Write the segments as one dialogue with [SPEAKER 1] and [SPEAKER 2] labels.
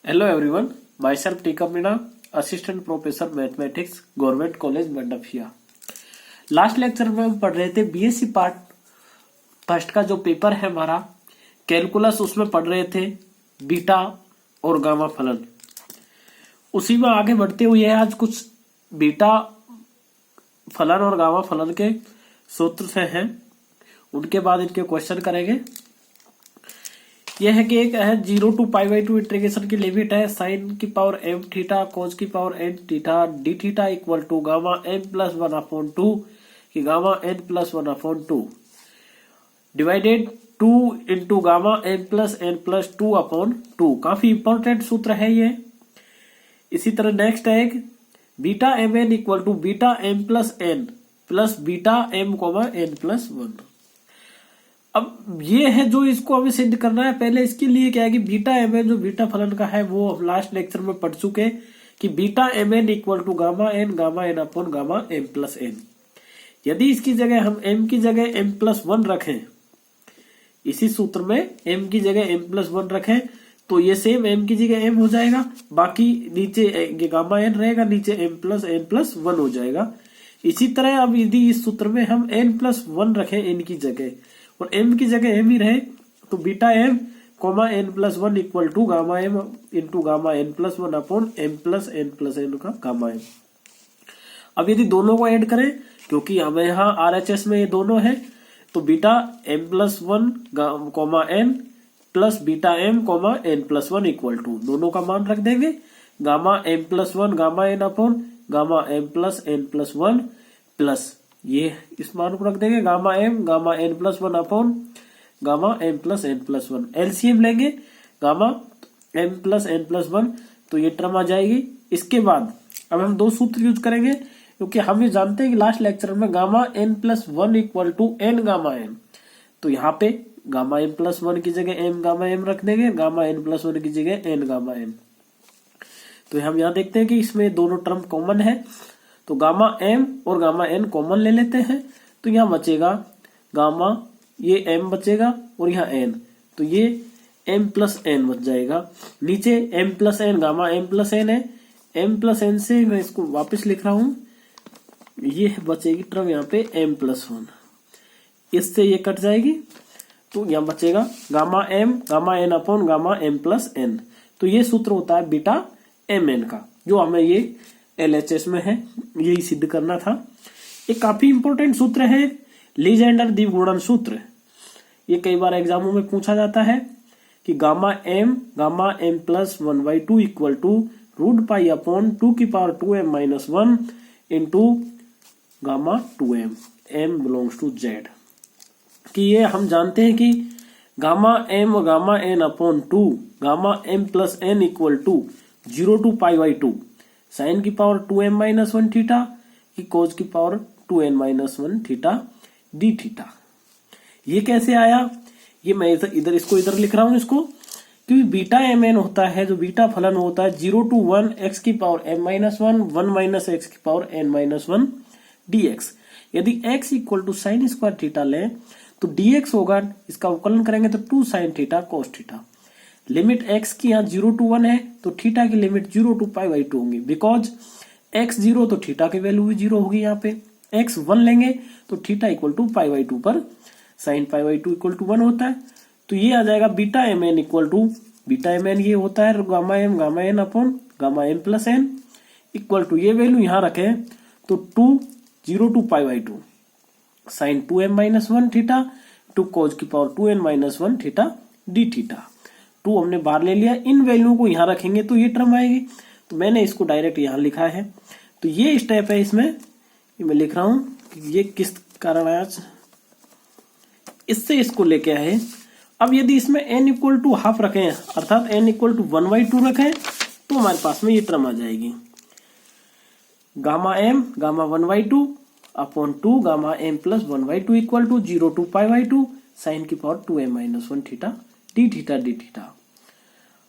[SPEAKER 1] Hello everyone, myself Tika Meena, Assistant Professor Mathematics, Government College Mandapiya. Last lecture में हम पढ़ रहे थे बीएससी पार्ट फर्स्ट का जो पेपर है हमारा कैलकुलस, उसमें पढ़ रहे थे बीटा और गामा फलन। उसी में आगे बढ़ते हुए आज कुछ बीटा फलन और गामा फलन के सूत्र से हैं, उनके बाद इनके क्वेश्चन करेंगे। यह है कि एक है 0 to π/2 इंटीग्रेशन की लिमिट है साइन की पावर m थीटा कोस की power n theta d theta equal to gamma n plus 1/2 की gamma n plus 1/2 divided 2 into gamma n plus n plus 2/2। काफी इंपॉर्टेंट सूत्र है ये। इसी तरह नेक्स्ट है एक beta M N equal to beta M plus N plus beta M comma N plus 1। अब ये है जो इसको हमें सिद्ध करना है। पहले इसके लिए क्या है कि बीटा एम एन जो बीटा फलन का है वो हम लास्ट लेक्चर में पढ़ चुके कि beta M N equal to gamma N upon gamma M plus N. यदि इसकी जगह हम एम की जगह एम प्लस 1 रखें, इसी सूत्र में एम की जगह एम प्लस 1 रखें तो ये सेम एम की जगह एम हो जाएगा, बाकी नीचे गामा एन रहेगा, नीचे एम प्लस एन प्लस 1 हो जाएगा। इसी तरह अब यदि इस सूत्र में हम एन प्लस 1 रखें एन की जगह और m की जगह m ही रहे तो beta m comma n plus 1 equal to gamma m into gamma n plus 1 upon m plus n का गामा m। अब यदि दोनों को ऐड करें, क्योंकि हमें यहाँ RHS में ये दोनों है, तो beta m plus 1 comma n plus beta m comma n plus 1 equal to दोनों का मान रख देंगे gamma m plus 1 gamma n upon gamma m plus n plus 1 plus ये इस मान को रख देंगे gamma n plus 1 upon gamma m plus n plus 1। LCM लेंगे gamma m plus n plus 1 तो ये टर्म आ जाएगी। इसके बाद अब हम दो सूत्र यूज करेंगे, क्योंकि हम ये जानते हैं कि लास्ट लेक्चर में gamma n plus 1 equal to n gamma m, तो यहाँ पे गामा m प्लस 1 की जगह m गामा m रख देंगे, गामा n प्लस 1 की जगह n गामा m। तो हम यहाँ देखते हैं कि इसमें दोनों टर्म कॉमन है, तो गामा m और गामा n कॉमन ले लेते हैं, तो यहाँ बचेगा गामा ये m बचेगा और यहाँ n, तो ये m प्लस n बच जाएगा। नीचे m plus n gamma m plus n है, m प्लस n से मैं इसको वापस लिख रहा हूं, ये बचेगी टर्म यहाँ पे m प्लस 1, इससे ये कट जाएगी तो यहाँ बचेगा gamma m gamma n upon gamma m plus n। तो ये सूत्र होता है बीटा एम एन का, जो हमें ये LHS में है, यही सिद्ध करना था। एक काफी इंपॉर्टेंट सूत्र है लीजेंडर द्विगुणन सूत्र। ये कई बार एग्जामों में पूछा जाता है कि gamma m plus 1/2 equal to root pi upon 2 की power 2m minus 1 into gamma 2m m belongs to z। कि ये हम जानते हैं कि गामा m और gamma n upon 2 gamma m plus n equal to 0 to π/2 sine की power 2m minus 1 theta की कोज की power 2n minus 1 theta d theta. ये कैसे आया, ये मैं इधर इसको इधर लिख रहा हूं इसको, क्योंकि बीटा एम एन होता है, जो बीटा फलन होता है 0 to 1 x की power m minus 1 minus x की पावर n माइनस 1 dx। यदि x equal to sine square theta लें तो dx होगा, इसका अवकलन करेंगे तो 2 sine theta cos theta. Limit x की यहाँ 0 to 1 है तो थीटा की लिमिट 0 to π/2 होंगी, बिकॉज x 0 तो थीटा की वैल्यू भी 0 होगी। यहाँ पे x 1 लेंगे तो थीटा इक्वल टू π/2 पर साइन π/2 इक्वल टू 1 होता है। तो ये आ जाएगा beta M N equal to beta M N ये होता है gamma N upon gamma M plus N equal to ये वैल्यू यहाँ रखे तो 0 to π/2 sine 2m minus 1 theta to cos की power 2n minus 1 theta d theta. 2 हमने बाहर ले लिया, इन वैल्यू को यहाँ रखेंगे तो ये टर्म आएगी, तो मैंने इसको डायरेक्ट यहाँ लिखा है। तो ये स्टेप है इसमें, ये मैं लिख रहा हूं कि ये किस कारण आया, इससे इसको लेके आए। अब यदि इसमें n इक्वल टू हाफ रखें अर्थात n इक्वल टू 1/2 रखें तो हमारे पास में ये टर्म आ जाएगी gamma m gamma 1/2 upon 2 gamma m plus 1/2 equal to 0 to π/2 sine की power 2m minus 1 theta d theta.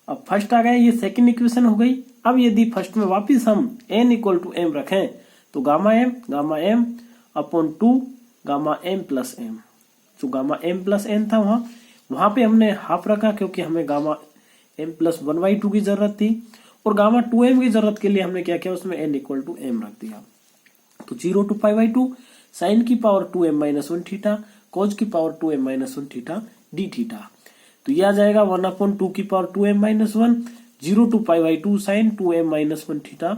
[SPEAKER 1] अब फर्स्ट आ गया, ये सेकंड इक्वेशन हो गई। अब यदि फर्स्ट में वापस हम n इक्वल टू m रखें तो gamma m upon 2 gamma m plus m, जो गामा m प्लस n था वहां पे हमने हाफ रखा, क्योंकि हमें गामा m प्लस 1/2 की जरूरत थी, और गामा 2m की जरूरत के लिए हमने क्या किया, उसमें n इक्वल टू m रख दिया। तो 0 to π/2 साइन की power 2m minus 1 theta, cos की power 2m minus 1 theta d theta. तो यह आ जाएगा 1/2 की power 2m minus 1, 0 to π/2 sine 2m minus 1 theta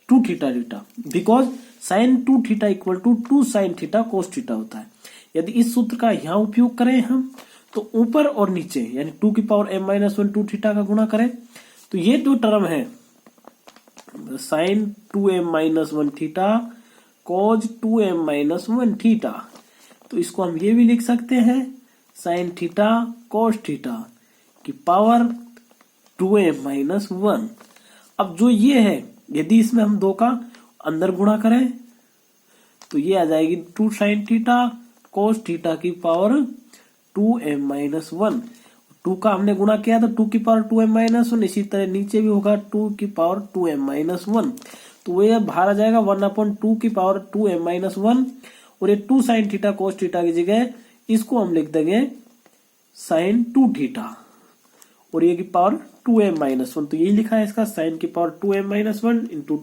[SPEAKER 1] 2 theta theta, because sine 2 theta equal to 2 sine theta cos theta होता है। यदि इस सूत्र का यहाँ उपयोग करें हम, तो ऊपर और नीचे यानी 2 की पावर m माइनस 1 2 थीटा का गुणा करें, तो ये जो टर्म है साइन 2m माइनस 1 थीटा कोज 2m माइनस 1 थीटा, तो इसको हम ये भी लिख सकते हैं साइन थीटा कोस थीटा की पावर 2m माइनस 1। अब जो ये है, यदि इसमें हम 2 का अंदर गुणा करें तो ये आ जाएगी 2 साइन थीटा कोस थीटा की पावर 2m माइनस 1। 2 का हमने गुणा किया तो 2 की पावर 2m माइनस 1, इसी तरह नीचे भी होगा 2 की पावर 2m माइनस 1। तो वो बाहर आ जाएगा 1/2 की पावर 2m माइनस 1, और ये 2 साइन थीटा कोस थीटा की जगह इसको हम लिख देंगे साइन 2 थीटा, और ये की पावर 2m माइनस 1। तो यही लिखा है इसका साइन की power 2m minus 1 into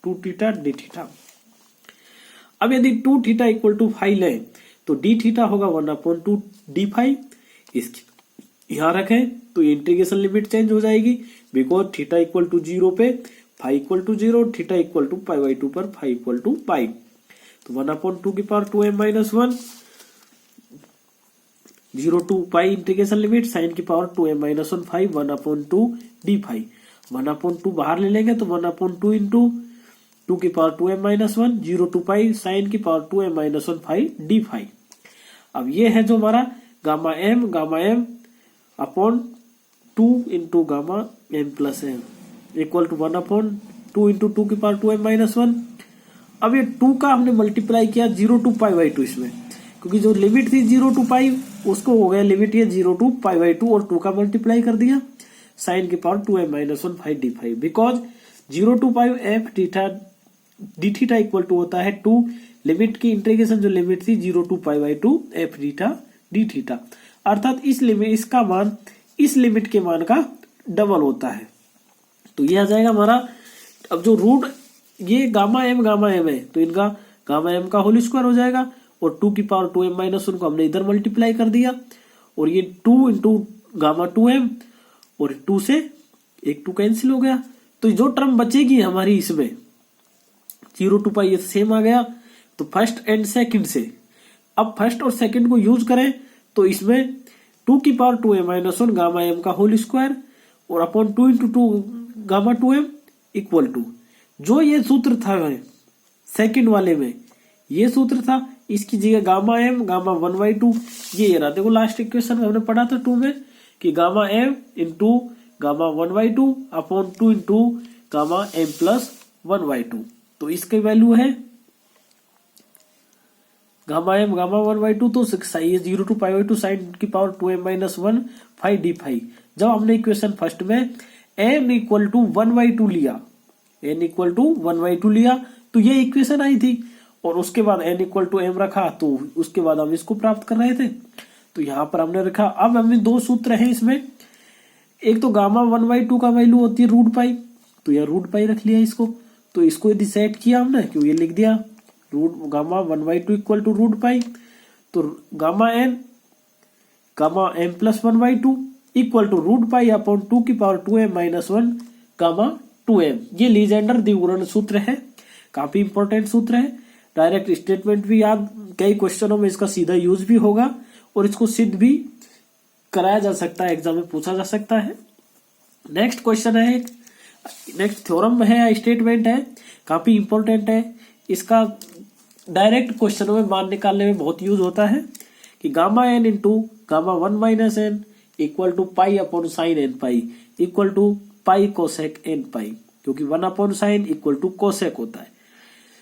[SPEAKER 1] 2 theta d theta. अब यदि 2 थीटा इक्वल टू 5 लें तो डी थीटा होगा 1/2 डी फाई। इसकी यहां रखें तो इंटीग्रेशन लिमिट चेंज हो जाएगी, बिकॉज थीटा इक्वल टू 0 पे phi equal to 0, theta equal to π/2 पर फाई इक्वल टू पाई। तो 1/2 की power 2m minus 1, 0 to pi integration limit sine की power 2m minus 1 phi 1/2 d phi. 1/2 बाहर ले लेंगे तो 1/2 इंटू 2 की power 2m minus 1, 0 to pi sine की power 2m minus 1 phi d phi. अब ये है जो हमारा gamma m upon 2 into gamma m plus m equal to 1/2 into 2 की पावर 2m माइनस 1। अब ये 2 का हमने मल्टीप्लाई किया 0 टू π/2 इसमें, क्योंकि जो लिमिट थी 0 टू पाई उसको हो गया लिमिट ये 0 टू π/2, और 2 का मल्टीप्लाई कर दिया साइन की power 2m minus 1 phi d phi, because 0 to pi F theta d theta equal to होता है 2 लिमिट की इंटीग्रेशन, जो लिमिट थी 0 to π/2 F theta d theta, अर्थात इस लिमिट इसका मान इस लिमिट के मान का डबल होता है। तो ये आ जाएगा हमारा, अब जो रूट ये गामा m है तो इनका गामा m का होल स्क्वायर हो जाएगा, और 2 की पावर 2m माइनस 1 को हमने इधर मल्टीप्लाई कर दिया, और ये 2 इंटू गामा 2m, और 2 से 2 कैंसिल हो गया। तो जो टर्म बचेगी हमारी इसमें 0 टू पाई ये सेम आ गया, तो फर्स्ट एंड सेकंड से अब फर्स्ट और सेकंड को यूज करें तो इसमें 2 की power 2m minus 1 gamma m का होल स्क्वायर और upon 2 into 2 gamma 2m equal to जो ये सूत्र था सेकंड वाले में, ये सूत्र था, इसकी जगह गामा m गामा 1/2 ये रहा। देखो लास्ट इक्वेशन में हमने पढ़ा था 2 में कि gamma m into gamma 1/2 upon 2 into gamma m plus 1/2। तो इसकी वैल्यू है गामा m गामा 1/2, तो 0 टू π/2 साइन की power 2m minus 1 phi d phi. जब हमने इक्वेशन फर्स्ट में m इक्वल टू 1/2 लिया, n इक्वल टू 1/2 लिया, तो ये इक्वेशन आई थी, और उसके बाद n इक्वल टू m रखा, तो उसके बाद हम इसको प्राप्त कर रहे थे। तो यहां पर हमने रखा, अब हमें 2 सूत्र हैं इसमें, एक तो गामा 1/2 का वैल्यू होती है रूट पाई, तो यह रूट पाई रख लिया इसको, तो इसको यदि सेट किया हमने, क्यों ये लिख दिया root gamma 1/2 equal to root pi, तो gamma m plus 1/2 equal to root pi upon 2 की power 2m minus 1 gamma 2m। ये लीजेंडर द्विगुणन सूत्र है, काफी इंपॉर्टेंट सूत्र है। डायरेक्ट स्टेटमेंट भी याद, कई क्वेश्चनों में इसका सीधा यूज भी होगा, और इसको सिद्ध भी कराया जा सकता है, एग्जाम में पूछा जा सकता है। नेक्स्ट क्वेश्चन है, नेक्स्ट थ्योरम है, स्टेटमेंट है, काफी इंपॉर्टेंट है। इसका डायरेक्ट क्वेश्चनों में मान निकालने में बहुत यूज होता है कि gamma n into gamma 1 minus n equal to pi upon sine n pi equal to pi cosec n pi, क्योंकि 1 upon sine equal to cosec होता है।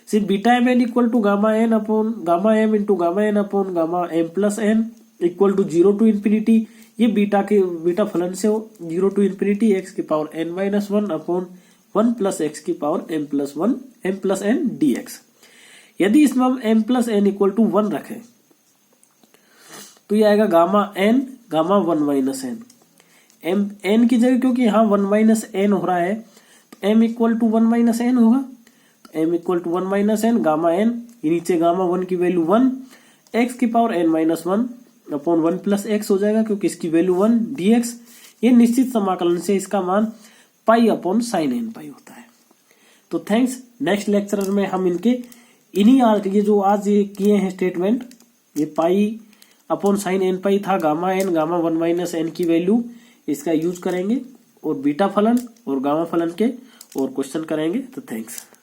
[SPEAKER 1] सिर्फ beta m n equal to gamma n upon gamma m into gamma n upon gamma m plus n equal to 0 to infinity, ये beta फलन से 0 to infinity x की power n minus 1 upon 1 plus x की power m plus n dx। यदि इसमें हम m plus n equal to 1 रखें तो ये आएगा gamma n gamma 1 minus n M N की जगह, क्योंकि यहाँ 1 माइनस एन हो रहा है तो M equal to 1 minus N होगा, तो M equal to 1 minus N gamma N, नीचे गामा 1 की वैल्यू 1, एक्स की power N minus 1 upon 1 plus X हो जाएगा क्योंकि इसकी वैल्यू 1 dx। ये निश्चित समाकलन से इसका मान पाई अपॉन साइन एन पाई होता है। तो थैंक्स, नेक्स्ट लेक्चर में हम इनके ये जो आज ये किए हैं स्टेटमेंट, ये pi upon sine N pi था, gamma N gamma 1 minus N की वैल्यू, इसका यूज करेंगे और बीटा फलन और गामा फलन के और क्वेश्चन करेंगे। तो थैंक्स।